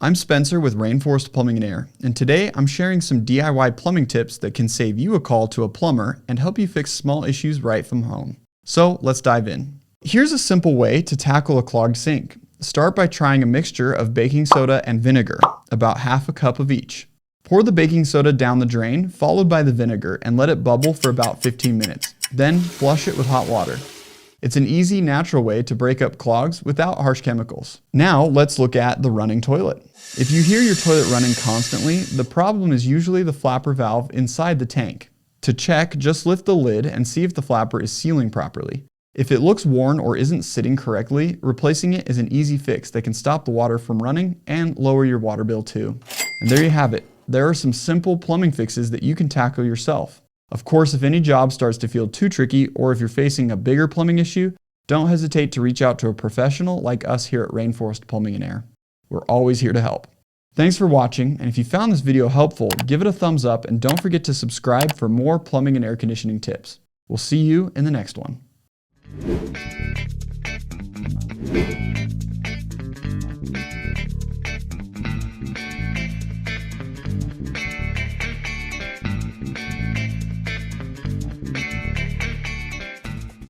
I'm Spencer with Rainforest Plumbing and Air, and today I'm sharing some DIY plumbing tips that can save you a call to a plumber and help you fix small issues right from home. So let's dive in. Here's a simple way to tackle a clogged sink. Start by trying a mixture of baking soda and vinegar, about half a cup of each. Pour the baking soda down the drain, followed by the vinegar, and let it bubble for about 15 minutes. Then flush it with hot water. It's an easy, natural way to break up clogs without harsh chemicals. Now let's look at the running toilet. If you hear your toilet running constantly, the problem is usually the flapper valve inside the tank. To check, just lift the lid and see if the flapper is sealing properly. If it looks worn or isn't sitting correctly, replacing it is an easy fix that can stop the water from running and lower your water bill too. And there you have it. There are some simple plumbing fixes that you can tackle yourself. Of course, if any job starts to feel too tricky or if you're facing a bigger plumbing issue, don't hesitate to reach out to a professional like us here at Rainforest Plumbing and Air. We're always here to help. Thanks for watching, and if you found this video helpful, give it a thumbs up and don't forget to subscribe for more plumbing and air conditioning tips. We'll see you in the next one.